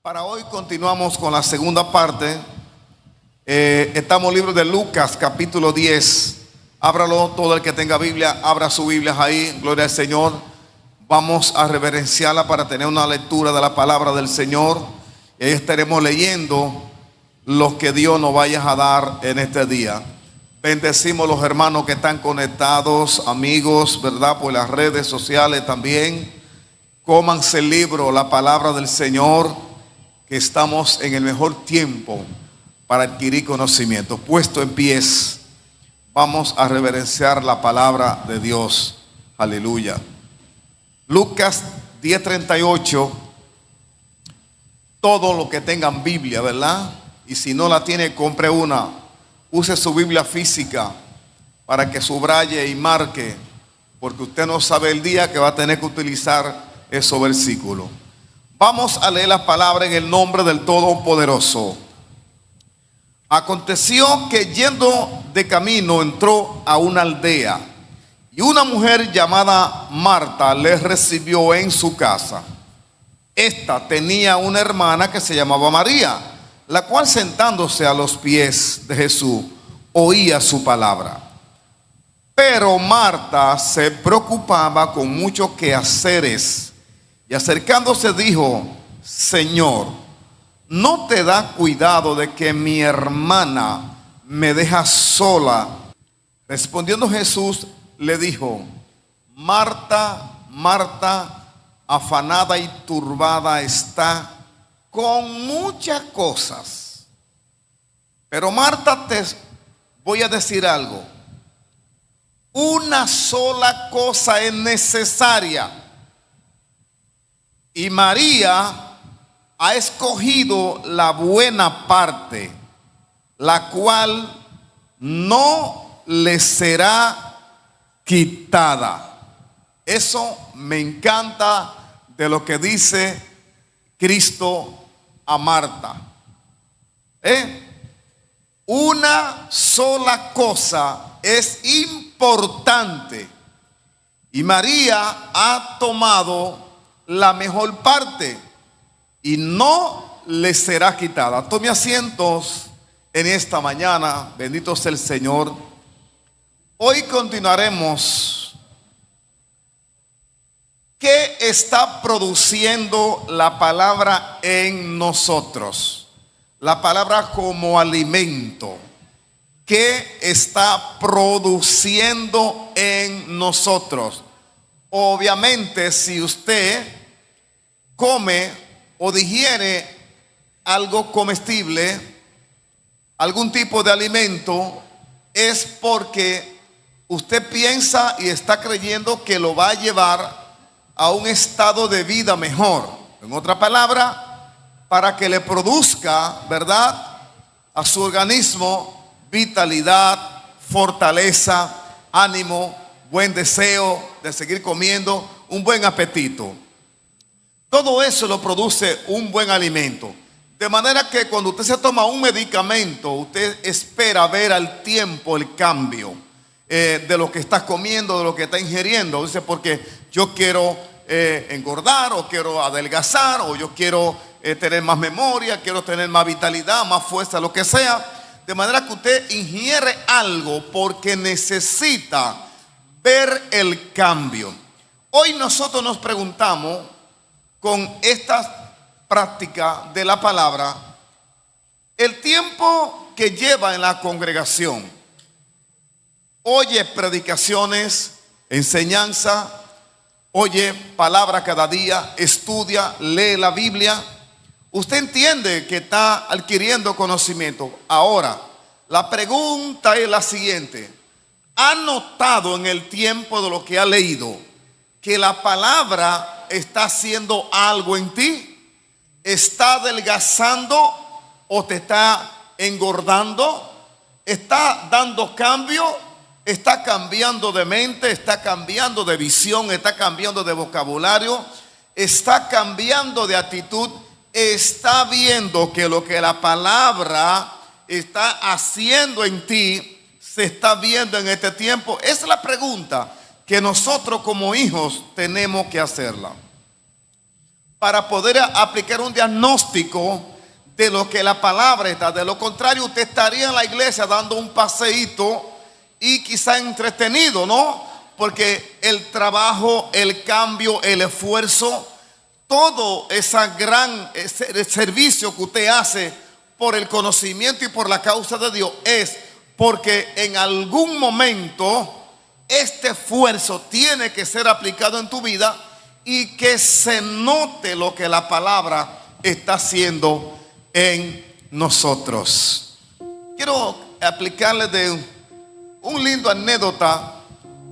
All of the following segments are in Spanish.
Para hoy continuamos con la segunda parte. Estamos en el libro de Lucas, capítulo 10. Ábralo, todo el que tenga Biblia, abra su Biblia ahí, gloria al Señor. Vamos a reverenciarla para tener una lectura de la palabra del Señor. Y ahí estaremos leyendo lo que Dios nos vaya a dar en este día. Bendecimos a los hermanos que están conectados, amigos, ¿verdad? Por las redes sociales también. Cómanse el libro, la palabra del Señor, que estamos en el mejor tiempo para adquirir conocimiento. Puesto en pies, vamos a reverenciar la palabra de Dios. Aleluya. Lucas 10:38. Todo lo que tengan Biblia, ¿verdad? Y si no la tiene, compre una. Use su Biblia física para que subraye y marque, porque usted no sabe el día que va a tener que utilizar esos versículos. Vamos a leer la palabra en el nombre del Todopoderoso. Aconteció que yendo de camino entró a una aldea, y una mujer llamada Marta le recibió en su casa. Esta tenía una hermana que se llamaba María, la cual sentándose a los pies de Jesús oía su palabra. Pero Marta se preocupaba con muchos quehaceres, y acercándose dijo: Señor, ¿no te da cuidado de que mi hermana me deja sola? Respondiendo Jesús le dijo: Marta, Marta, afanada y turbada está con muchas cosas. Pero Marta, te voy a decir algo. Una sola cosa es necesaria. Y María ha escogido la buena parte, la cual no le será quitada. Eso me encanta de lo que dice Cristo a Marta. Una sola cosa es importante, y María ha tomado la mejor parte y no le será quitada. Tome asientos en esta mañana. Bendito sea el Señor. Hoy continuaremos. ¿Qué está produciendo la palabra en nosotros? La palabra como alimento. ¿Qué está produciendo en nosotros? Obviamente, si usted come o digiere algo comestible, algún tipo de alimento, es porque usted piensa y está creyendo que lo va a llevar a un estado de vida mejor. En otra palabra, para que le produzca, ¿verdad?, a su organismo vitalidad, fortaleza, ánimo, buen deseo de seguir comiendo, un buen apetito. Todo eso lo produce un buen alimento. De manera que cuando usted se toma un medicamento, usted espera ver al tiempo el cambio de lo que está comiendo, de lo que está ingiriendo. Dice, porque yo quiero engordar, o quiero adelgazar, o yo quiero tener más memoria, quiero tener más vitalidad, más fuerza, lo que sea. De manera que usted ingiere algo porque necesita ver el cambio. Hoy nosotros nos preguntamos, con esta práctica de la palabra, el tiempo que lleva en la congregación. Oye predicaciones, enseñanza, oye palabra cada día, estudia, lee la Biblia. Usted entiende que está adquiriendo conocimiento. Ahora, la pregunta es la siguiente: ¿ha notado en el tiempo de lo que ha leído que la palabra está haciendo algo en ti? ¿Está adelgazando o te está engordando? ¿Está dando cambio? ¿Está cambiando de mente? ¿Está cambiando de visión? ¿Está cambiando de vocabulario? ¿Está cambiando de actitud? ¿Está viendo que lo que la palabra está haciendo en ti se está viendo en este tiempo? Esa es la pregunta que nosotros como hijos tenemos que hacerla. para poder aplicar un diagnóstico de lo que la palabra está. De lo contrario, usted estaría en la iglesia dando un paseíto y quizá entretenido, ¿no? Porque el trabajo, el cambio, el esfuerzo, todo ese servicio que usted hace por el conocimiento y por la causa de Dios es porque en algún momento este esfuerzo tiene que ser aplicado en tu vida y que se note lo que la palabra está haciendo en nosotros. Quiero aplicarles de un lindo anécdota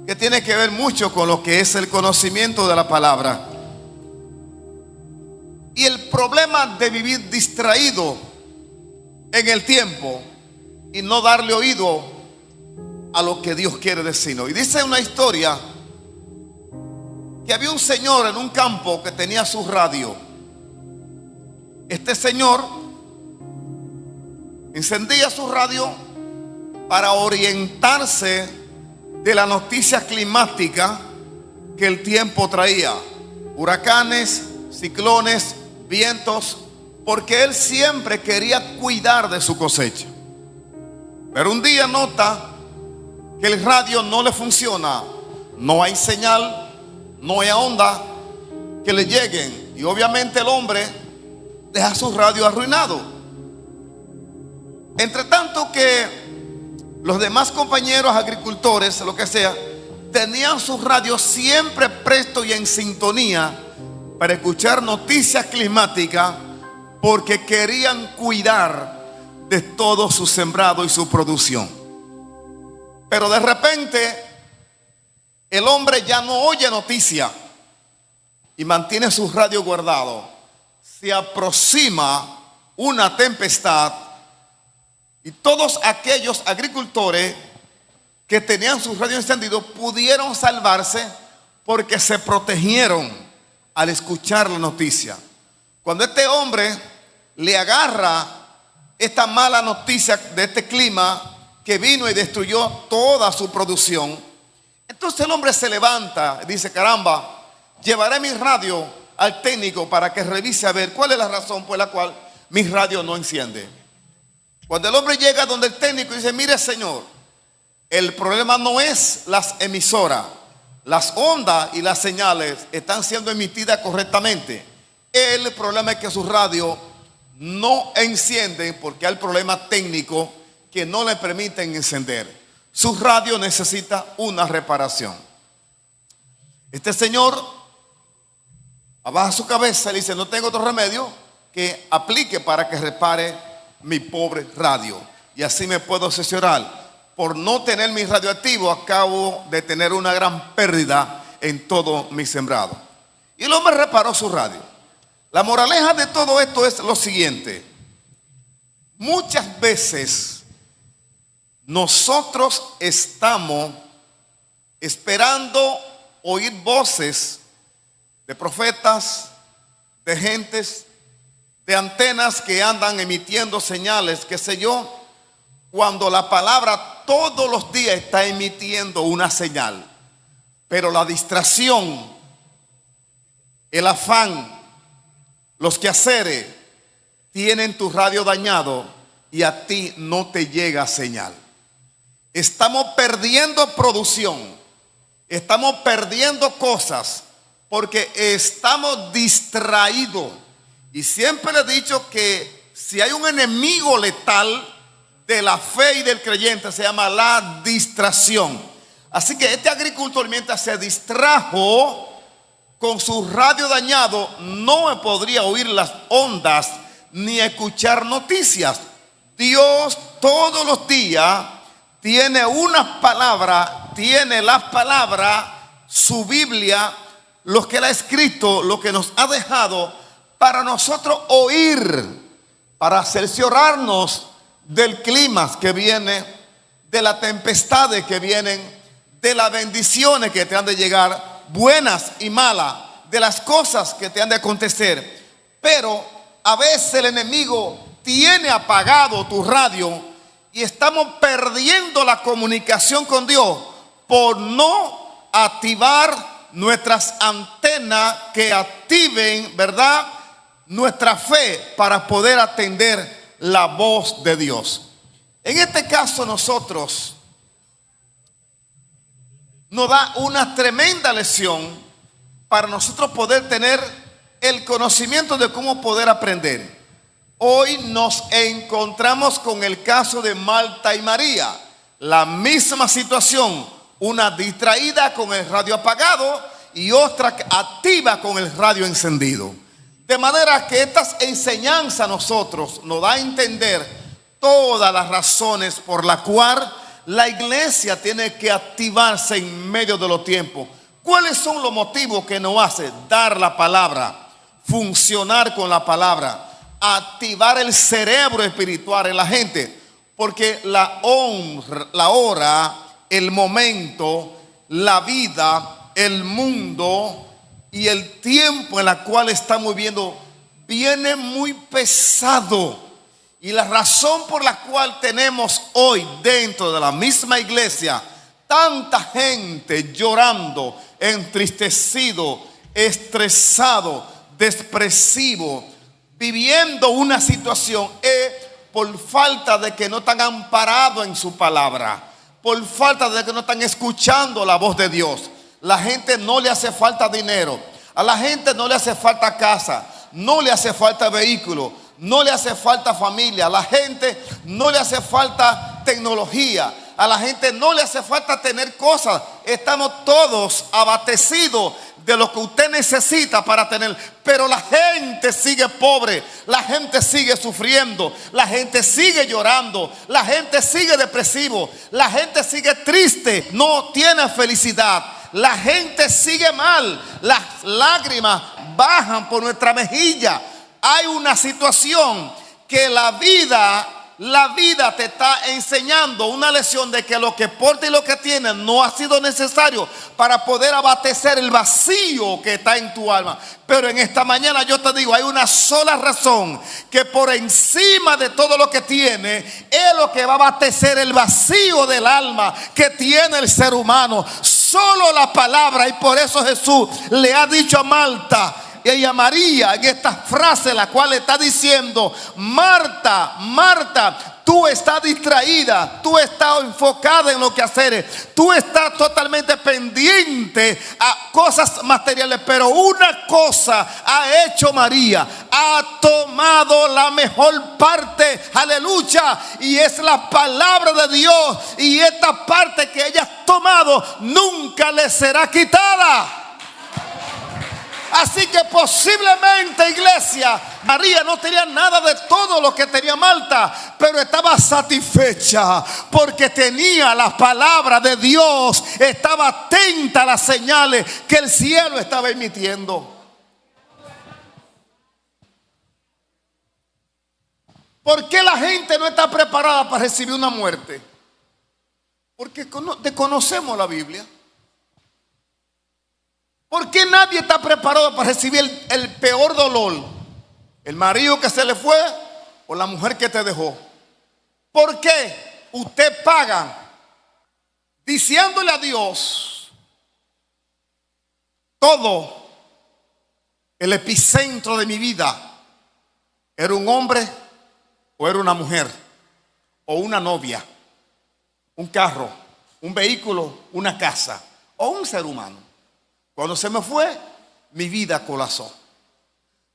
que tiene que ver mucho con lo que es el conocimiento de la palabra. Y el problema de vivir distraído en el tiempo y no darle oído a lo que Dios quiere decirnos. Y dice una historia que había un señor en un campo que tenía su radio. Este señor encendía su radio para orientarse de la noticia climática que el tiempo traía. Huracanes, ciclones, vientos, porque él siempre quería cuidar de su cosecha. Pero un día nota que el radio no le funciona, no hay señal, no hay onda que le lleguen, y obviamente el hombre deja su radio arruinado. Entre tanto que los demás compañeros agricultores, lo que sea, tenían su radio siempre presto y en sintonía para escuchar noticias climáticas, porque querían cuidar de todo su sembrado y su producción. Pero de repente el hombre ya no oye noticia y mantiene su radio guardado. Se aproxima una tempestad y todos aquellos agricultores que tenían su radio encendido pudieron salvarse porque se protegieron al escuchar la noticia. Cuando este hombre le agarra esta mala noticia de este clima que vino y destruyó toda su producción, entonces el hombre se levanta y dice: caramba, llevaré mi radio al técnico para que revise a ver cuál es la razón por la cual mi radio no enciende. Cuando el hombre llega donde el técnico dice: mire señor, el problema no es las emisoras, las ondas y las señales están siendo emitidas correctamente. El problema es que su radio no enciende porque hay problema técnico que no le permiten encender. Su radio necesita una reparación. Este señor abaja su cabeza y dice: no tengo otro remedio que aplique para que repare mi pobre radio. Y así me puedo asesorar. Por no tener mi radio activo, acabo de tener una gran pérdida en todo mi sembrado. Y el hombre reparó su radio. La moraleja de todo esto es lo siguiente: muchas veces nosotros estamos esperando oír voces de profetas, de gentes, de antenas que andan emitiendo señales, qué sé yo, cuando la palabra todos los días está emitiendo una señal. Pero la distracción, el afán, los quehaceres tienen tu radio dañado y a ti no te llega señal. Estamos perdiendo producción, estamos perdiendo cosas porque estamos distraídos. Y siempre le he dicho que si hay un enemigo letal de la fe y del creyente, se llama la distracción. Así que este agricultor, mientras se distrajo con su radio dañado, no podría oír las ondas ni escuchar noticias. Dios todos los días tiene una palabra, tiene la palabra, su Biblia, lo que Él ha escrito, lo que nos ha dejado para nosotros oír, para cerciorarnos del clima que viene, de las tempestades que vienen, de las bendiciones que te han de llegar, buenas y malas, de las cosas que te han de acontecer. Pero a veces el enemigo tiene apagado tu radio y estamos perdiendo la comunicación con Dios por no activar nuestras antenas pena que activen, ¿verdad?, nuestra fe para poder atender la voz de Dios. En este caso nosotros nos da una tremenda lección para nosotros poder tener el conocimiento de cómo poder aprender. Hoy nos encontramos con el caso de Marta y María. La misma situación, una distraída con el radio apagado y otra activa con el radio encendido. De manera que estas enseñanzas a nosotros nos da a entender todas las razones por las cuales la iglesia tiene que activarse en medio de los tiempos. ¿Cuáles son los motivos que nos hace dar la palabra, funcionar con la palabra, activar el cerebro espiritual en la gente? Porque la hora, el momento, la vida, el mundo y el tiempo en el cual estamos viviendo viene muy pesado. Y la razón por la cual tenemos hoy dentro de la misma iglesia tanta gente llorando, entristecido, estresado, depresivo, viviendo una situación es por falta de que no están amparados en su palabra, por falta de que no están escuchando la voz de Dios. La gente no le hace falta dinero, a la gente no le hace falta casa, no le hace falta vehículo, no le hace falta familia, a la gente no le hace falta tecnología, a la gente no le hace falta tener cosas. Estamos todos abastecidos de lo que usted necesita para tener, pero la gente sigue pobre, la gente sigue sufriendo, la gente sigue llorando, la gente sigue depresivo, la gente sigue triste, no tiene felicidad, la gente sigue mal, las lágrimas bajan por nuestra mejilla. Hay una situación que la vida te está enseñando una lección de que lo que porta y lo que tiene no ha sido necesario para poder abastecer el vacío que está en tu alma. Pero en esta mañana yo te digo, hay una sola razón que por encima de todo lo que tiene es lo que va a abastecer el vacío del alma que tiene el ser humano. Solo la palabra. Y por eso Jesús le ha dicho a Marta y a María en esta frase, la cual está diciendo: Marta, Marta, tú estás distraída, tú estás enfocada en lo que hacer, tú estás totalmente pendiente a cosas materiales, pero una cosa ha hecho María: ha tomado la mejor parte, aleluya, y es la palabra de Dios, y esta parte que ella ha tomado nunca le será quitada. Así que posiblemente, iglesia, María no tenía nada de todo lo que tenía Marta, pero estaba satisfecha porque tenía la palabra de Dios, estaba atenta a las señales que el cielo estaba emitiendo. ¿Por qué la gente no está preparada para recibir una muerte? Porque desconocemos la Biblia. ¿Por qué nadie está preparado para recibir el peor dolor? ¿El marido que se le fue o la mujer que te dejó? ¿Por qué usted paga diciéndole a Dios todo el epicentro de mi vida? ¿Era un hombre o era una mujer? ¿O una novia? ¿Un carro? ¿Un vehículo? ¿Una casa? ¿O un ser humano? Cuando se me fue, mi vida colapsó.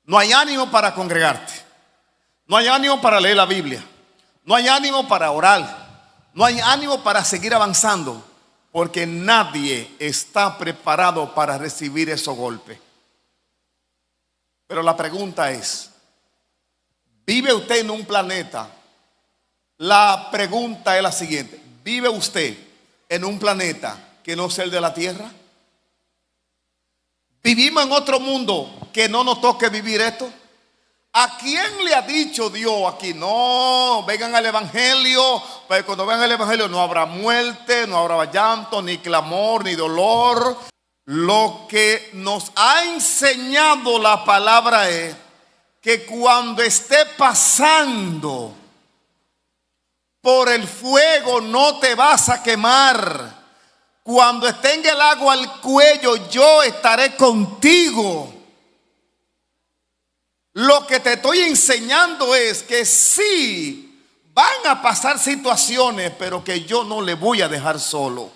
No hay ánimo para congregarte. No hay ánimo para leer la Biblia. No hay ánimo para orar. No hay ánimo para seguir avanzando. Porque nadie está preparado para recibir esos golpes. Pero la pregunta es: ¿vive usted en un planeta? La pregunta es la siguiente: ¿vive usted en un planeta que no es el de la tierra? ¿Vivimos en otro mundo que no nos toque vivir esto? ¿A quién le ha dicho Dios aquí? No, vengan al evangelio, porque cuando vengan al evangelio no habrá muerte, no habrá llanto, ni clamor, ni dolor. Lo que nos ha enseñado la palabra es que cuando esté pasando por el fuego no te vas a quemar. Cuando esté en el agua al cuello, yo estaré contigo. Lo que te estoy enseñando es que sí, van a pasar situaciones, pero que yo no le voy a dejar solo.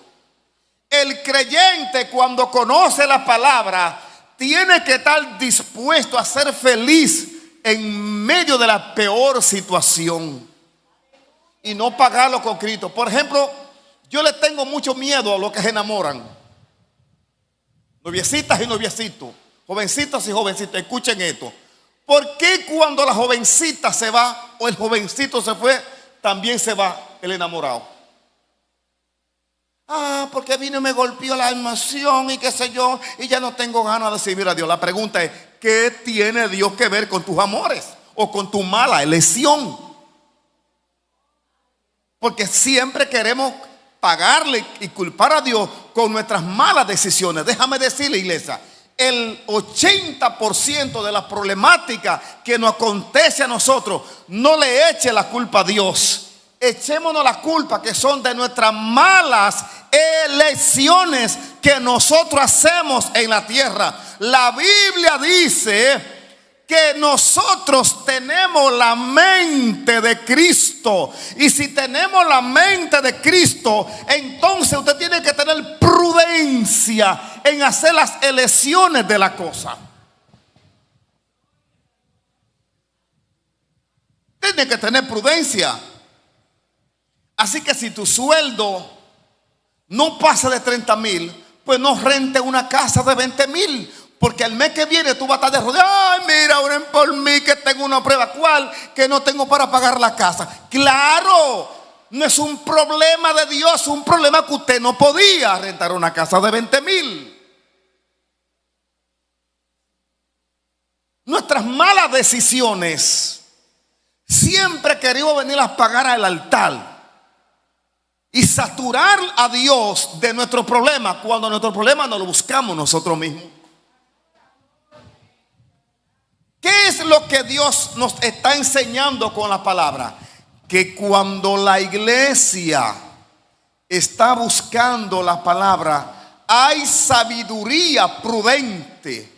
El creyente, cuando conoce la palabra, tiene que estar dispuesto a ser feliz en medio de la peor situación y no pagarlo con Cristo. Por ejemplo, yo le tengo mucho miedo a los que se enamoran. Noviecitas y noviecitos, jovencitas y jovencitos, escuchen esto. ¿Por qué cuando la jovencita se va o el jovencito se fue, también se va el enamorado? Porque vino y me golpeó la emoción y qué sé yo, y ya no tengo ganas de servir a Dios. La pregunta es, ¿qué tiene Dios que ver con tus amores o con tu mala elección? Porque siempre queremos pagarle y culpar a Dios con nuestras malas decisiones. Déjame decirle, iglesia, el 80% de la problemática que nos acontece a nosotros, no le eche la culpa a Dios. Echémonos la culpa que son de nuestras malas elecciones que nosotros hacemos en la tierra. La Biblia dice que nosotros tenemos la mente de Cristo. Y si tenemos la mente de Cristo, entonces usted tiene que tener prudencia en hacer las elecciones de la cosa. Tiene que tener prudencia. Así que si tu sueldo no pasa de 30,000, pues no rente una casa de 20,000. Porque el mes que viene tú vas a estar de rodillas. Ay, mira, oren por mí que tengo una prueba. ¿Cuál? Que no tengo para pagar la casa. Claro, no es un problema de Dios, es un problema que usted no podía rentar una casa de 20,000. Nuestras malas decisiones siempre queremos venir a pagar al altar y saturar a Dios de nuestro problema, cuando nuestro problema no lo buscamos nosotros mismos. ¿Qué es lo que Dios nos está enseñando con la palabra? Que cuando la iglesia está buscando la palabra, hay sabiduría prudente,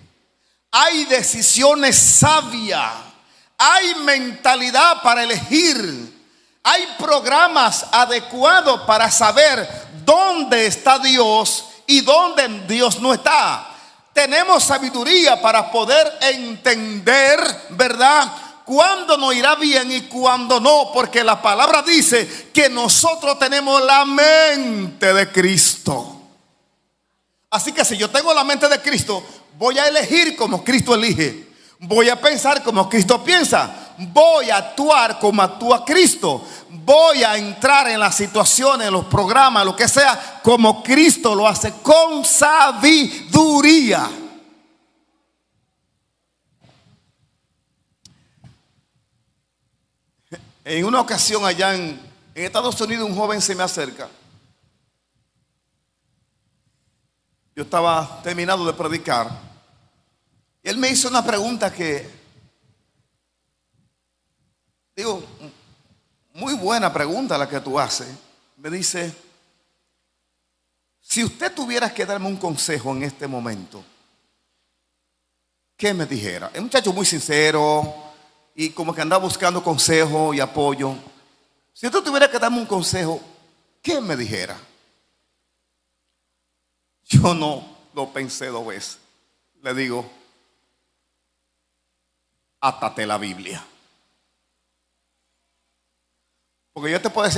hay decisiones sabias, hay mentalidad para elegir, hay programas adecuados para saber dónde está Dios y dónde Dios no está. Tenemos sabiduría para poder entender, ¿verdad?, cuándo nos irá bien y cuándo no, porque la palabra dice que nosotros tenemos la mente de Cristo. Así que si yo tengo la mente de Cristo, voy a elegir como Cristo elige, voy a pensar como Cristo piensa, voy a actuar como actúa Cristo, voy a entrar en las situaciones, en los programas, lo que sea, como Cristo lo hace, con sabiduría. En una ocasión allá en Estados Unidos, un joven se me acerca. Yo estaba terminando de predicar. Y él me hizo una pregunta que, digo, muy buena pregunta la que tú haces. Me dice, si usted tuviera que darme un consejo en este momento, ¿qué me dijera? Es un muchacho muy sincero y como que andaba buscando consejo y apoyo. Si usted tuviera que darme un consejo, ¿qué me dijera? Yo no lo pensé 2 veces. Le digo, átate la Biblia. Porque yo te puedo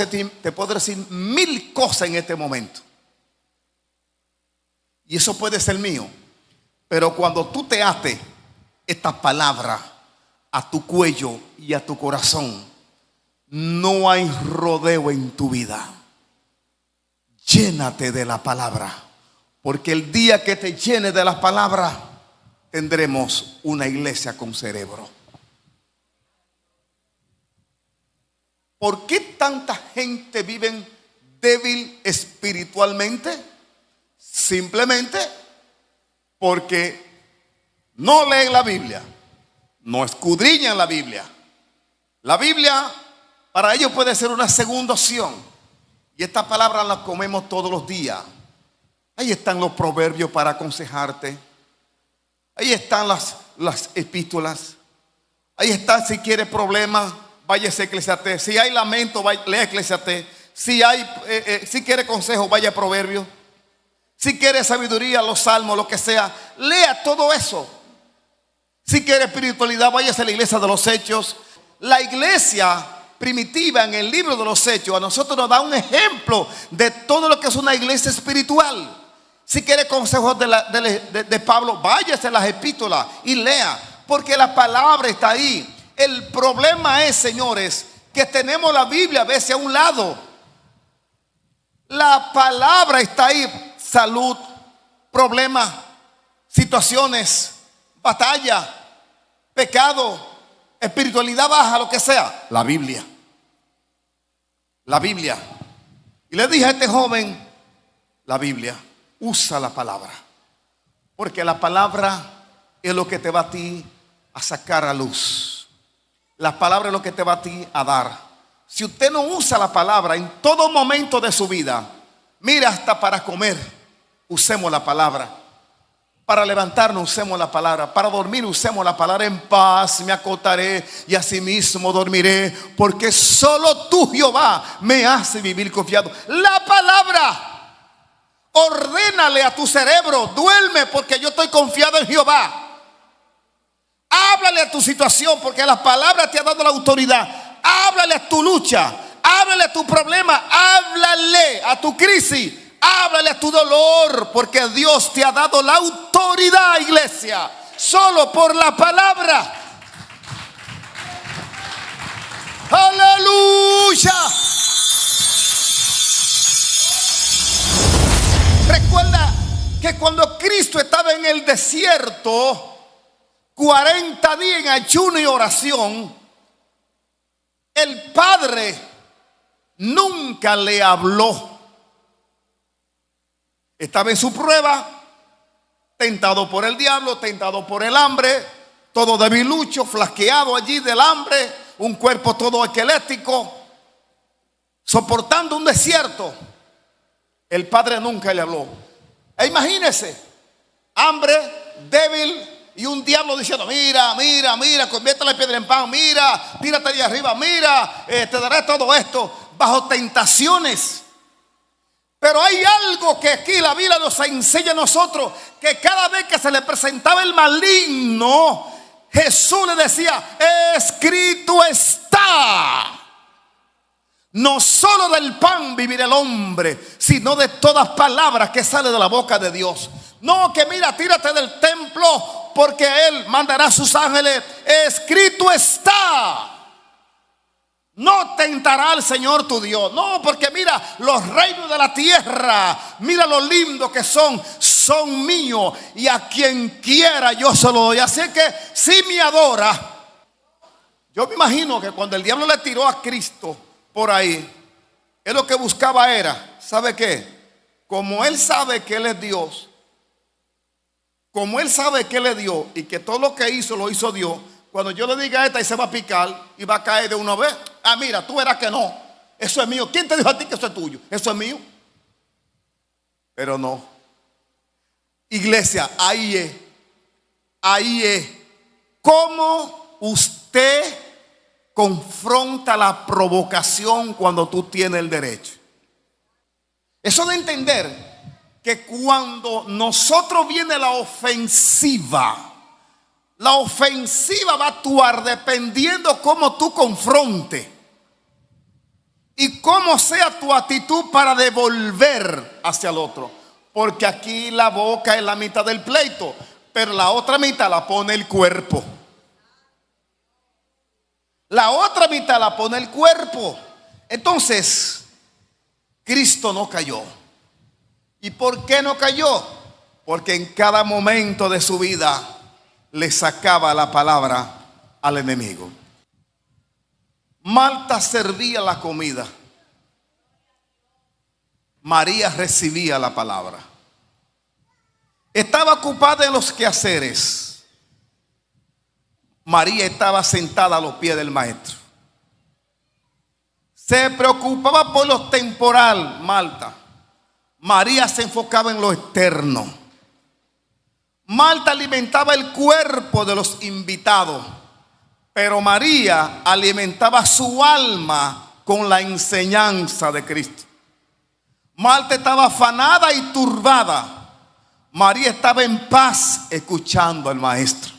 decir 1000 cosas en este momento. Y eso puede ser mío. Pero cuando tú te ates esta palabra a tu cuello y a tu corazón, no hay rodeo en tu vida. Llénate de la palabra. Porque el día que te llenes de la palabra, tendremos una iglesia con cerebro. ¿Por qué tanta gente vive débil espiritualmente? Simplemente porque no leen la Biblia, no escudriñan la Biblia. La Biblia para ellos puede ser una segunda opción. Y esta palabra la comemos todos los días. Ahí están los proverbios para aconsejarte. Ahí están las epístolas. Ahí está, si quiere problemas, váyase a Eclesiastés. Si hay lamento, lea Eclesiastés. Si quiere consejo, vaya a Proverbios. Si quiere sabiduría, los salmos, lo que sea, lea todo eso. Si quiere espiritualidad, váyase a la iglesia de los Hechos. La iglesia primitiva en el libro de los Hechos a nosotros nos da un ejemplo de todo lo que es una iglesia espiritual. Si quiere consejos de Pablo, váyase a las epístolas y lea, porque la palabra está ahí. El problema es, señores, que tenemos la Biblia a veces a un lado. La palabra está ahí. Salud, problemas, situaciones, batalla, pecado, espiritualidad baja, lo que sea. La Biblia. La Biblia. Y le dije a este joven, la Biblia, usa la palabra. Porque la palabra es lo que te va a ti a sacar a luz. La palabra es lo que te va a ti a dar. Si usted no usa la palabra en todo momento de su vida, mira, hasta para comer, usemos la palabra. Para levantarnos, usemos la palabra. Para dormir, usemos la palabra. En paz me acotaré y asimismo dormiré, porque solo tú, Jehová, me hace vivir confiado. La palabra. Ordénale a tu cerebro, duerme porque yo estoy confiado en Jehová. Háblale a tu situación porque la palabra te ha dado la autoridad. Háblale a tu lucha, háblale a tu problema, háblale a tu crisis, háblale a tu dolor, porque Dios te ha dado la autoridad, iglesia, solo por la palabra. Aleluya. Recuerda que cuando Cristo estaba en el desierto, 40 días en ayuno y oración, el Padre nunca le habló. Estaba en su prueba, tentado por el diablo, tentado por el hambre, todo debilucho, flaqueado allí del hambre, un cuerpo todo esquelético, soportando un desierto. El Padre nunca le habló. E imagínese, hambre, débil, y un diablo diciendo, mira, convierte la piedra en pan, mira, tírate de arriba, mira, te daré todo esto, bajo tentaciones. Pero hay algo que aquí la Biblia nos enseña a nosotros, que cada vez que se le presentaba el maligno, Jesús le decía, escrito está. No solo del pan vivirá el hombre, sino de todas palabras que salen de la boca de Dios. No, que mira, tírate del templo, porque Él mandará a sus ángeles. Escrito está. No tentará al Señor tu Dios. No, porque mira, los reinos de la tierra, mira lo lindo que son míos, y a quien quiera yo se lo doy. Así que si me adora, yo me imagino que cuando el diablo le tiró a Cristo por ahí, él lo que buscaba era, ¿sabe qué? Como él sabe que Él es Dios, como él sabe que Él es Dios y que todo lo que hizo lo hizo Dios, cuando yo le diga esta y se va a picar y va a caer de una vez, ah, mira, tú verás que no, eso es mío. ¿Quién te dijo a ti que eso es tuyo? Eso es mío. Pero no. Iglesia, ahí es cómo usted confronta la provocación cuando tú tienes el derecho. Eso de entender que cuando nosotros viene la ofensiva va a actuar dependiendo cómo tú confrontes y cómo sea tu actitud para devolver hacia el otro. Porque aquí la boca es la mitad del pleito, pero la otra mitad la pone el cuerpo. La otra mitad la pone el cuerpo. Entonces, Cristo no cayó. ¿Y por qué no cayó? Porque en cada momento de su vida le sacaba la palabra al enemigo. Marta servía la comida. María recibía la palabra. Estaba ocupada en los quehaceres. María estaba sentada a los pies del maestro. Se preocupaba por lo temporal, Marta. María se enfocaba en lo externo. Marta alimentaba el cuerpo de los invitados, pero María alimentaba su alma con la enseñanza de Cristo. Marta estaba afanada y turbada. María estaba en paz escuchando al maestro.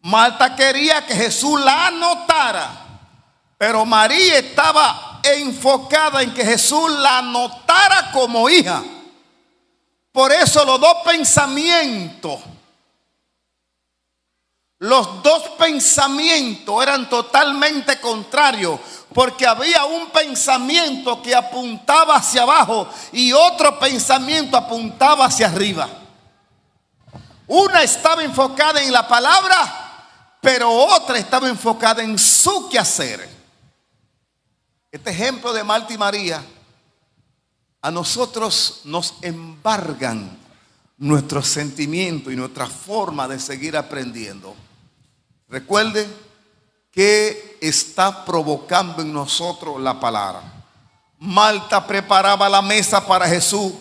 Marta quería que Jesús la notara, pero María estaba enfocada en que Jesús la notara como hija. Por eso los dos pensamientos eran totalmente contrarios, porque había un pensamiento que apuntaba hacia abajo y otro pensamiento apuntaba hacia arriba. Una estaba enfocada en la palabra, pero otra estaba enfocada en su quehacer. Este ejemplo de Marta y María a nosotros nos embargan nuestros sentimientos y nuestra forma de seguir aprendiendo. Recuerde que está provocando en nosotros la palabra. Marta preparaba la mesa para Jesús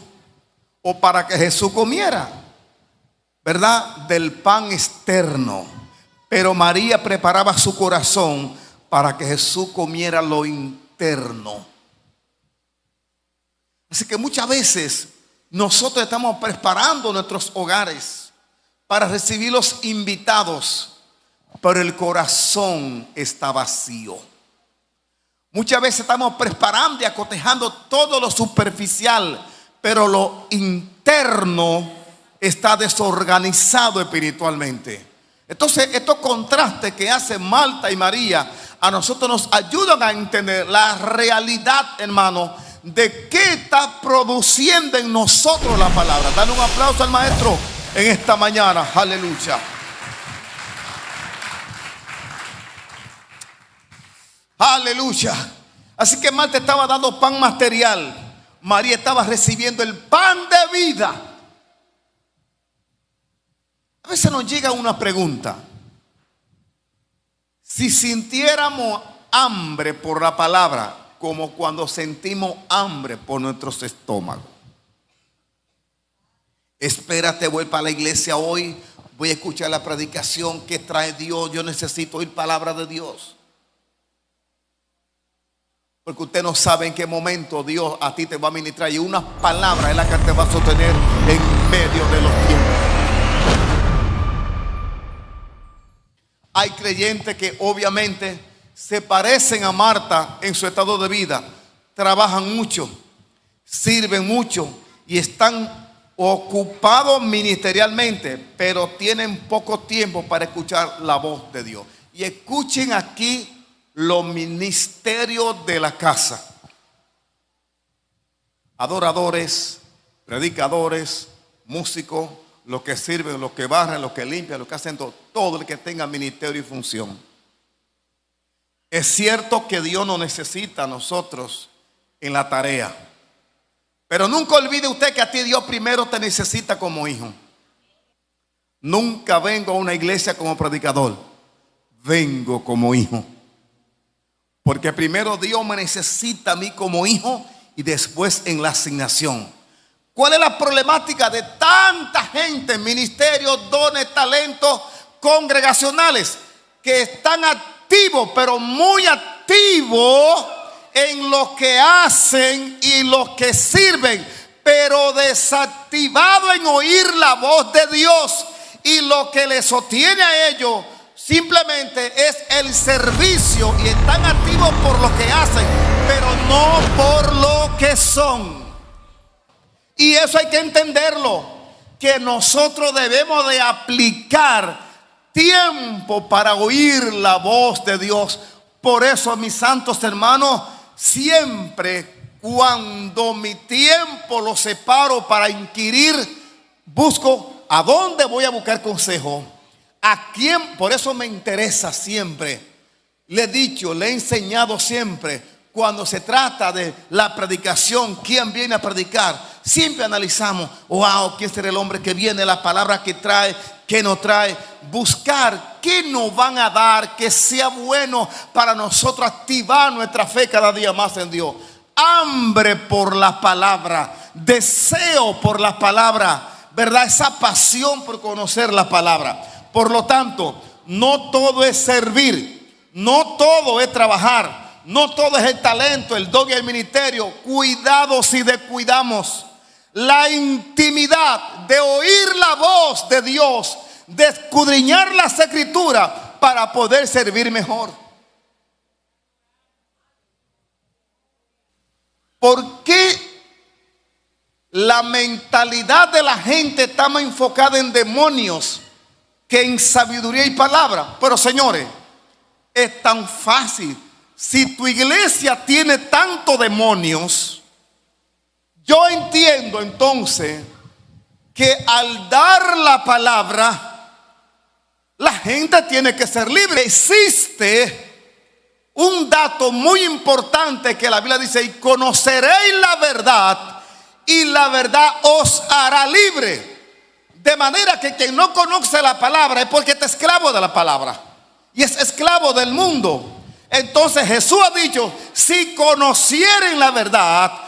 o para que Jesús comiera, ¿verdad? Del pan externo. Pero María preparaba su corazón para que Jesús comiera lo interno. Así que muchas veces nosotros estamos preparando nuestros hogares para recibir los invitados, pero el corazón está vacío. Muchas veces estamos preparando y acotejando todo lo superficial, pero lo interno está desorganizado espiritualmente. Entonces, estos contrastes que hacen Marta y María a nosotros nos ayudan a entender la realidad, hermano, de qué está produciendo en nosotros la palabra. Dale un aplauso al maestro en esta mañana. Aleluya. Aleluya. Así que Marta estaba dando pan material. María estaba recibiendo el pan de vida. A veces nos llega una pregunta. Si sintiéramos hambre por la palabra, como cuando sentimos hambre por nuestros estómagos, espérate, voy para la iglesia hoy, voy a escuchar la predicación que trae Dios, yo necesito oír palabra de Dios. Porque usted no sabe en qué momento Dios a ti te va a ministrar, y una palabra es la que te va a sostener en medio de los tiempos. Hay creyentes que obviamente se parecen a Marta en su estado de vida. Trabajan mucho, sirven mucho y están ocupados ministerialmente, pero tienen poco tiempo para escuchar la voz de Dios. Y escuchen aquí los ministerios de la casa: adoradores, predicadores, músicos, los que sirven, los que barren, los que limpian, los que hacen todo el que tenga ministerio y función. Es cierto que Dios nos necesita a nosotros en la tarea, pero nunca olvide usted que a ti Dios primero te necesita como hijo. Nunca vengo a una iglesia como predicador, vengo como hijo, porque primero Dios me necesita a mí como hijo y después en la asignación. ¿Cuál es la problemática de tanta gente en ministerios, dones, talentos congregacionales que están activos, pero muy activos en lo que hacen y lo que sirven, pero desactivados en oír la voz de Dios? Y lo que les sostiene a ellos simplemente es el servicio, y están activos por lo que hacen, pero no por lo que son. Y eso hay que entenderlo, que nosotros debemos de aplicar tiempo para oír la voz de Dios. Por eso, mis santos hermanos, siempre cuando mi tiempo lo separo para inquirir, busco a dónde voy a buscar consejo, a quién. Por eso me interesa siempre. Le he dicho, le he enseñado siempre, cuando se trata de la predicación, quién viene a predicar, siempre analizamos, wow, quién será el hombre que viene, la palabra que trae, que nos trae, buscar qué nos van a dar que sea bueno para nosotros activar nuestra fe cada día más en Dios. hambre por la palabra, deseo por la palabra, ¿verdad? Esa pasión por conocer la palabra. Por lo tanto, no todo es servir, no todo es trabajar, no todo es el talento, el don y el ministerio. Cuidado si descuidamos la intimidad de oír la voz de Dios, de escudriñar las escrituras para poder servir mejor. ¿Por qué la mentalidad de la gente está más enfocada en demonios que en sabiduría y palabra? Pero señores, es tan fácil. Si tu iglesia tiene tantos demonios, yo entiendo entonces que al dar la palabra, la gente tiene que ser libre. Existe un dato muy importante que la Biblia dice: y conoceréis la verdad, y la verdad os hará libre. De manera que quien no conoce la palabra es porque está esclavo de la palabra y es esclavo del mundo. Entonces Jesús ha dicho: si conocieren la verdad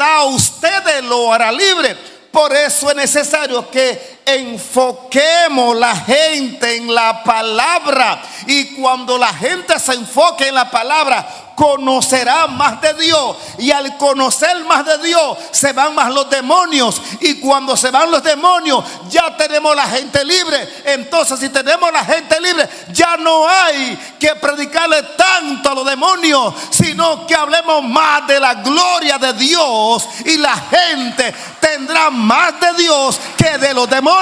a ustedes lo hará libre. Por eso es necesario que enfoquemos la gente en la palabra. Y cuando la gente se enfoque en la palabra, conocerá más de Dios. Y al conocer más de Dios, se van más los demonios. Y cuando se van los demonios, ya tenemos la gente libre. Entonces, si tenemos la gente libre, ya no hay que predicarle tanto a los demonios, sino que hablemos más de la gloria de Dios. Y la gente tendrá más de Dios que de los demonios.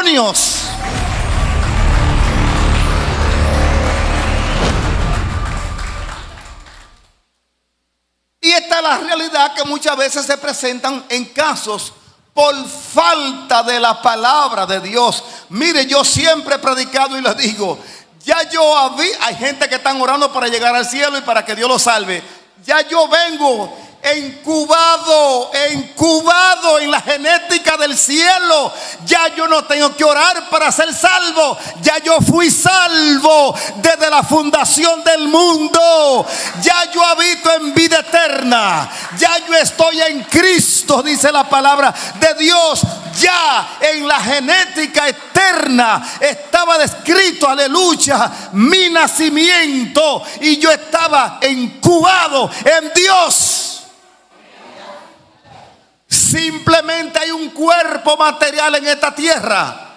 Y esta es la realidad que muchas veces se presentan en casos por falta de la palabra de Dios. Mire, yo siempre he predicado y lo digo. Hay gente que están orando para llegar al cielo y para que Dios los salve. Ya yo vengo incubado en la genética del cielo. Ya yo no tengo que orar para ser salvo. Ya yo fui salvo desde la fundación del mundo. Ya yo habito en vida eterna. Ya yo estoy en Cristo, dice la palabra de Dios. Ya en la genética eterna estaba descrito, aleluya, mi nacimiento, y yo estaba incubado en Dios. Simplemente hay un cuerpo material en esta tierra,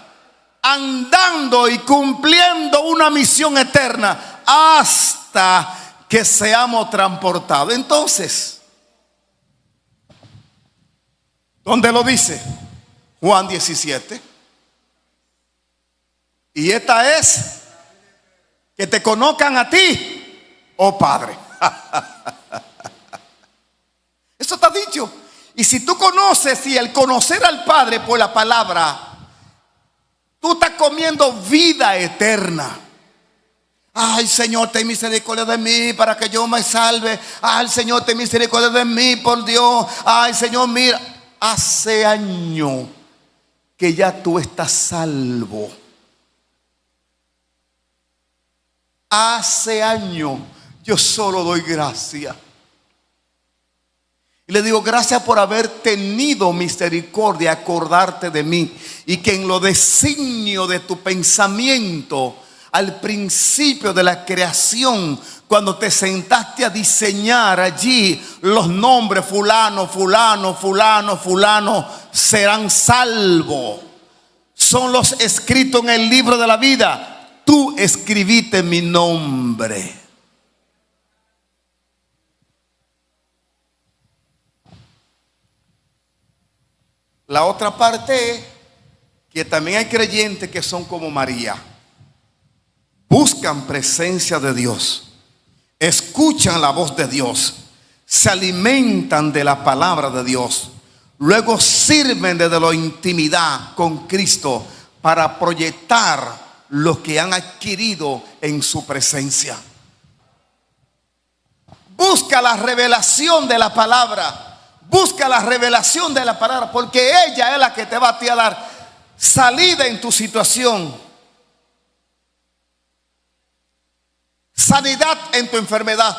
andando y cumpliendo una misión eterna hasta que seamos transportados. Entonces, ¿dónde lo dice? Juan 17. Y esta es: que te conozcan a ti, oh Padre. Eso está dicho. Y si tú conoces, y el conocer al Padre por la palabra, tú estás comiendo vida eterna. Ay, Señor, ten misericordia de mí para que yo me salve. Ay, Señor, ten misericordia de mí, por Dios. Ay, Señor, mira, hace años que ya tú estás salvo. Hace años yo solo doy gracias. Y le digo: gracias por haber tenido misericordia, acordarte de mí. Y que en lo designio de tu pensamiento, al principio de la creación, cuando te sentaste a diseñar allí los nombres, fulano, fulano, fulano, fulano, serán salvos. Son los escritos en el libro de la vida. Tú escribiste mi nombre. La otra parte es que también hay creyentes que son como María. Buscan presencia de Dios, escuchan la voz de Dios, se alimentan de la palabra de Dios, luego sirven desde la intimidad con Cristo para proyectar lo que han adquirido en su presencia. Busca la revelación de la palabra. Busca la revelación de la palabra, porque ella es la que te va a ti a dar salida en tu situación, sanidad en tu enfermedad,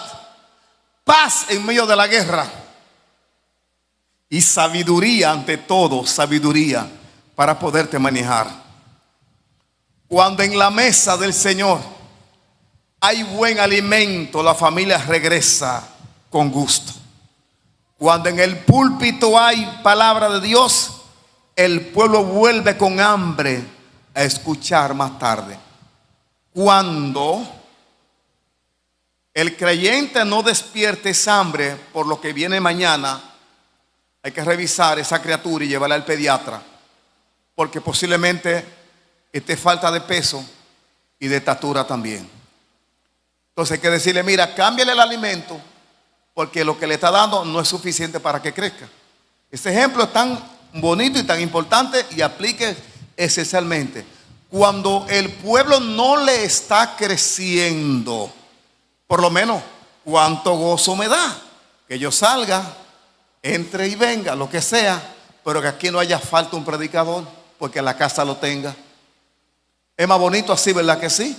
paz en medio de la guerra, y sabiduría, ante todo, sabiduría para poderte manejar. Cuando en la mesa del Señor hay buen alimento, la familia regresa con gusto. Cuando en el púlpito hay palabra de Dios, el pueblo vuelve con hambre a escuchar más tarde. Cuando el creyente no despierte esa hambre por lo que viene mañana, hay que revisar esa criatura y llevarla al pediatra, porque posiblemente esté falta de peso y de estatura también. Entonces hay que decirle, mira, cámbiale el alimento, porque lo que le está dando no es suficiente para que crezca. Este ejemplo es tan bonito y tan importante y aplique esencialmente. Cuando el pueblo no le está creciendo, por lo menos, ¿cuánto gozo me da? Que yo salga, entre y venga, lo que sea, pero que aquí no haya falta un predicador, porque la casa lo tenga. Es más bonito así, ¿verdad que sí?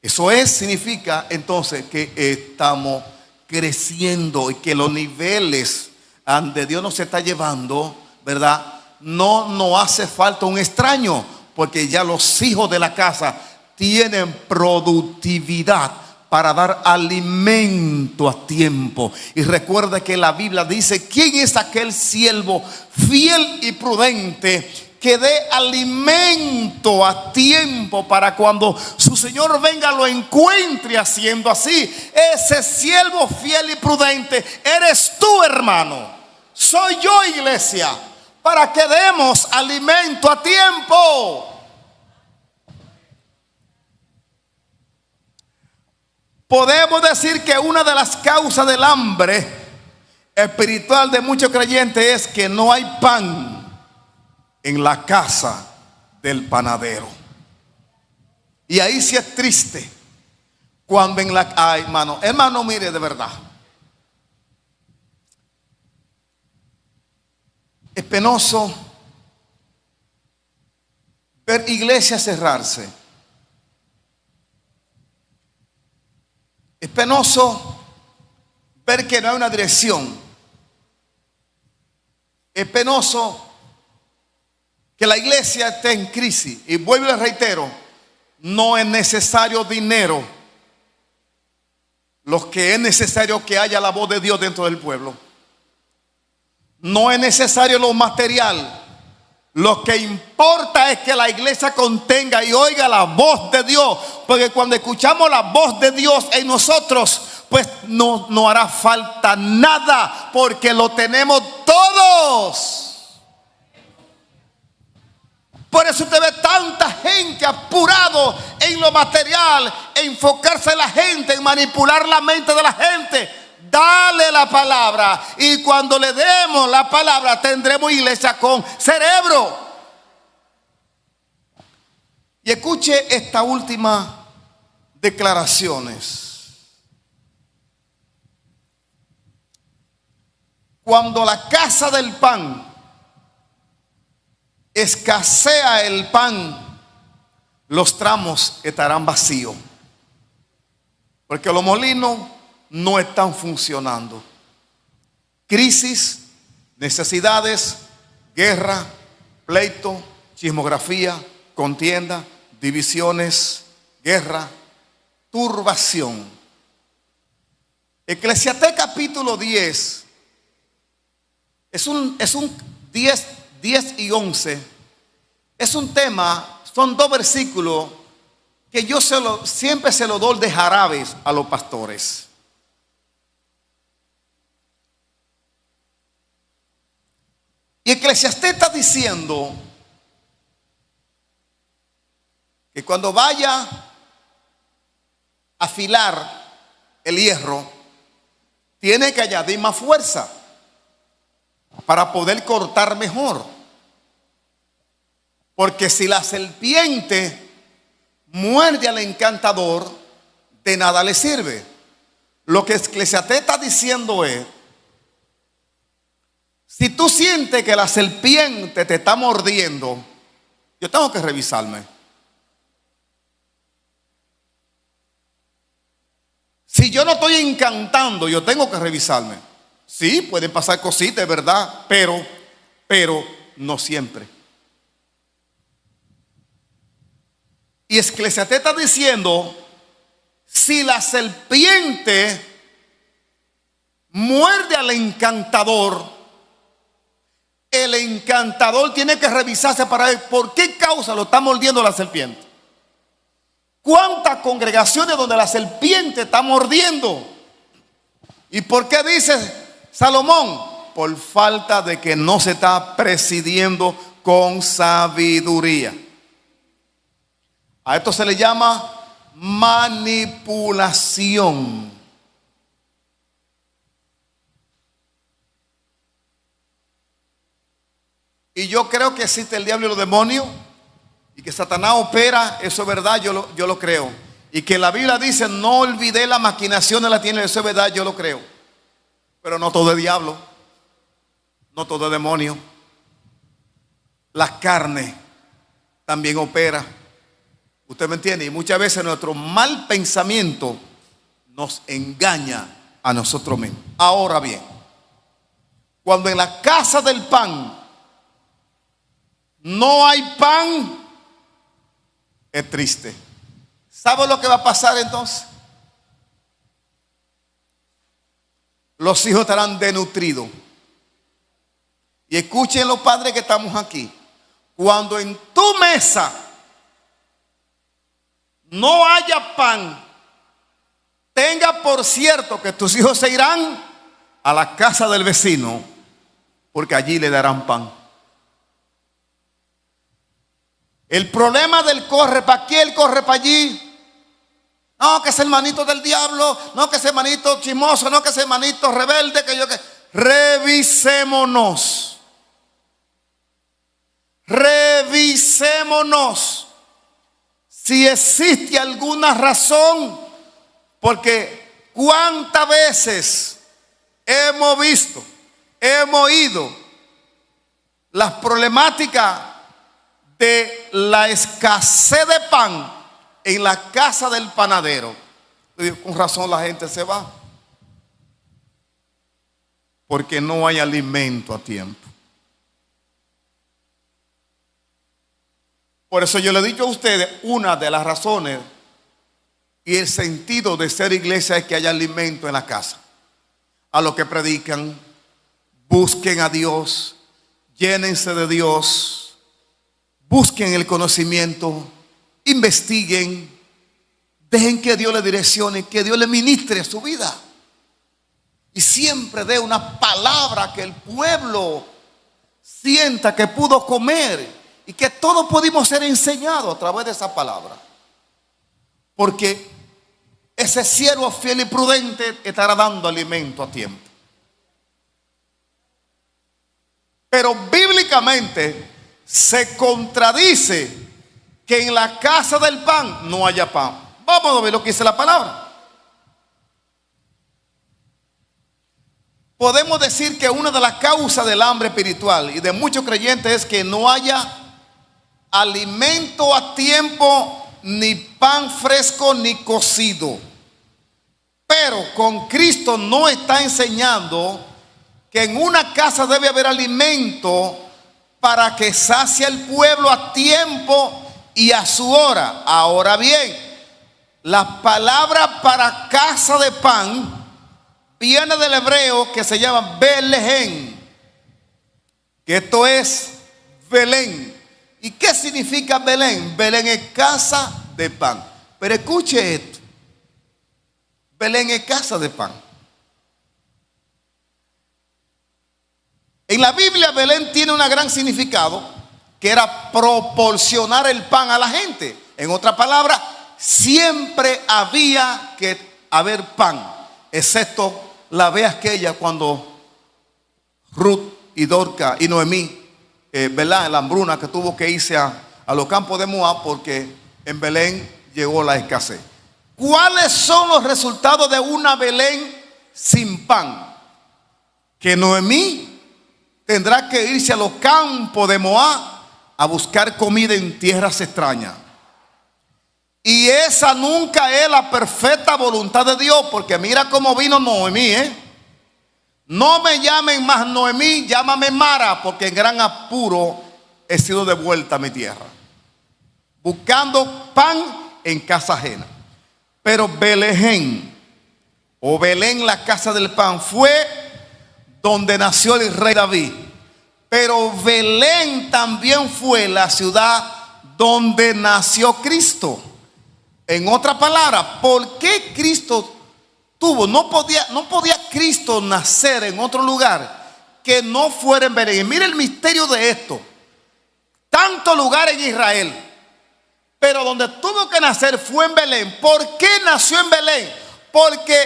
Eso significa entonces que estamos creciendo y que los niveles donde Dios nos está llevando, ¿verdad? No hace falta un extraño, porque ya los hijos de la casa tienen productividad para dar alimento a tiempo. Y recuerda que la Biblia dice, ¿quién es aquel siervo fiel y prudente que dé alimento a tiempo para cuando su Señor venga lo encuentre haciendo así? Ese siervo fiel y prudente eres tú, hermano. Soy yo, iglesia, para que demos alimento a tiempo. Podemos decir que una de las causas del hambre espiritual de muchos creyentes es que no hay pan en la casa del panadero. Y ahí sí es triste cuando en la... Ay, hermano, mire, de verdad, es penoso ver iglesias cerrarse. Es penoso ver que no hay una dirección. Es penoso que la iglesia esté en crisis. Y vuelvo y le reitero, no es necesario dinero. Lo que es necesario que haya la voz de Dios dentro del pueblo. No es necesario lo material. Lo que importa es que la iglesia contenga y oiga la voz de Dios. Porque cuando escuchamos la voz de Dios en nosotros, pues no hará falta nada, porque lo tenemos todos. Por eso usted ve tanta gente apurado en lo material, en enfocarse en la gente, en manipular la mente de la gente. Dale la palabra, y cuando le demos la palabra tendremos iglesia con cerebro. Y escuche esta última declaraciones. Cuando la casa del pan escasea el pan, los tramos estarán vacíos, porque los molinos no están funcionando. Crisis, necesidades, guerra, pleito, chismografía, contienda, divisiones, guerra, turbación. Eclesiastés capítulo 10 es un 10 y 11. Es un tema, son dos versículos que yo siempre se lo doy de jarabes a los pastores. Y Eclesiastés está diciendo que cuando vaya a afilar el hierro, tiene que añadir más fuerza para poder cortar mejor. Porque si la serpiente muerde al encantador, de nada le sirve. Lo que Eclesiastés está diciendo es: si tú sientes que la serpiente te está mordiendo, yo tengo que revisarme. Si yo no estoy encantando, yo tengo que revisarme. Sí, pueden pasar cositas, es verdad, pero no siempre. Y Eclesiastés está diciendo, si la serpiente muerde al encantador, el encantador tiene que revisarse para ver por qué causa lo está mordiendo la serpiente. ¿Cuántas congregaciones donde la serpiente está mordiendo? ¿Y por qué dice Salomón? Por falta de que no se está presidiendo con sabiduría. A esto se le llama manipulación. Y yo creo que existe el diablo y los demonios, y que Satanás opera, eso es verdad, yo lo creo. Y que la Biblia dice, no olvidé la maquinación de la tiene, eso es verdad, yo lo creo. Pero no todo es diablo, no todo es demonio. La carne también opera. ¿Usted me entiende? Y muchas veces nuestro mal pensamiento nos engaña a nosotros mismos. Ahora bien, cuando en la casa del pan no hay pan, es triste. ¿Sabe lo que va a pasar entonces? Los hijos estarán desnutridos. Y escuchen los padres que estamos aquí. Cuando en tu mesa no haya pan, tenga por cierto que tus hijos se irán a la casa del vecino, porque allí le darán pan. El problema del corre para aquí, el corre para allí. No, que es hermanito del diablo. No, que es hermanito chismoso. No, que es hermanito rebelde. Revisémonos. Revisémonos. Si existe alguna razón. Porque cuántas veces hemos visto, hemos oído las problemáticas de la escasez de pan en la casa del panadero. Con razón la gente se va, porque no hay alimento a tiempo. Por eso yo le he dicho a ustedes, una de las razones y el sentido de ser iglesia es que haya alimento en la casa. A los que predican, busquen a Dios, llénense de Dios, busquen el conocimiento, investiguen, dejen que Dios le direccione, que Dios le ministre su vida. Y siempre dé una palabra que el pueblo sienta que pudo comer y que todos pudimos ser enseñados a través de esa palabra. Porque ese siervo fiel y prudente estará dando alimento a tiempo. Pero bíblicamente se contradice que en la casa del pan no haya pan. Vamos a ver lo que dice la palabra. Podemos decir que una de las causas del hambre espiritual y de muchos creyentes es que no haya alimento a tiempo, ni pan fresco ni cocido. Pero con Cristo no está enseñando que en una casa debe haber alimento para que sacie el pueblo a tiempo y a su hora. Ahora bien, la palabra para casa de pan viene del hebreo que se llama Belén, que esto es Belén. ¿Y qué significa Belén? Belén es casa de pan. Pero escuche esto, Belén es casa de pan. En la Biblia Belén tiene un gran significado, que era proporcionar el pan a la gente. En otras palabras, siempre había que haber pan, excepto la vez aquella cuando Ruth y Dorca y Noemí, ¿verdad? La hambruna que tuvo que irse a los campos de Moab porque en Belén llegó la escasez. ¿Cuáles son los resultados de una Belén sin pan? Que Noemí tendrá que irse a los campos de Moab a buscar comida en tierras extrañas. Y esa nunca es la perfecta voluntad de Dios, porque mira cómo vino Noemí, No me llamen más Noemí, llámame Mara, porque en gran apuro he sido devuelta a mi tierra, buscando pan en casa ajena. Pero Belén, o Belén, la casa del pan, fue donde nació el rey David. Pero Belén también fue la ciudad donde nació Cristo. En otra palabra, ¿por qué Cristo no podía Cristo nacer en otro lugar que no fuera en Belén? Y mire el misterio de esto. Tanto lugar en Israel, pero donde tuvo que nacer fue en Belén. ¿Por qué nació en Belén? Porque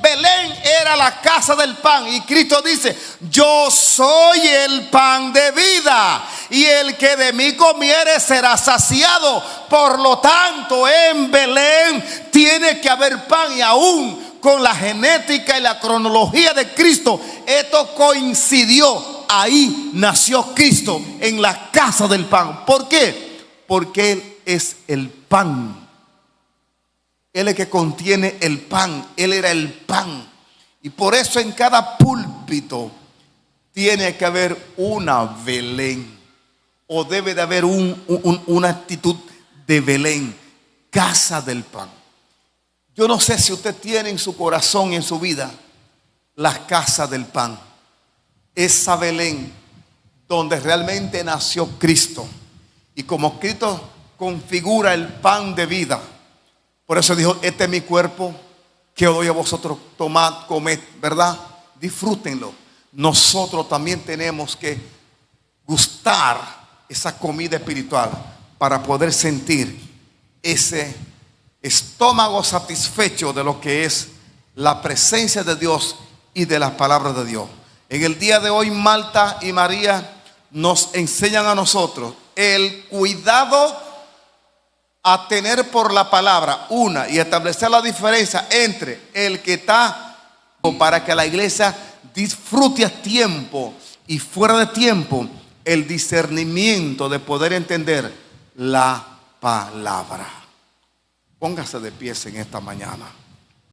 Belén era la casa del pan. Y Cristo dice: yo soy el pan de vida, y el que de mí comiere será saciado. Por lo tanto, en Belén tiene que haber pan. Y aún con la genética y la cronología de Cristo, esto coincidió. Ahí nació Cristo, en la casa del pan. ¿Por qué? Porque Él es el pan. Él es el que contiene el pan. Él era el pan. Y por eso en cada púlpito tiene que haber una Belén, o debe de haber una actitud de Belén, casa del pan. Yo no sé si usted tiene en su corazón y en su vida la casa del pan, esa Belén donde realmente nació Cristo. Y como Cristo configura el pan de vida, por eso dijo: este es mi cuerpo que os doy a vosotros, tomad, comed, ¿verdad? Disfrútenlo. Nosotros también tenemos que gustar esa comida espiritual para poder sentir ese estómago satisfecho de lo que es la presencia de Dios y de las palabras de Dios. En el día de hoy, Marta y María nos enseñan a nosotros el cuidado a tener por la palabra, y establecer la diferencia entre el que está, para que la iglesia disfrute a tiempo y fuera de tiempo, el discernimiento de poder entender la palabra. Póngase de pies en esta mañana.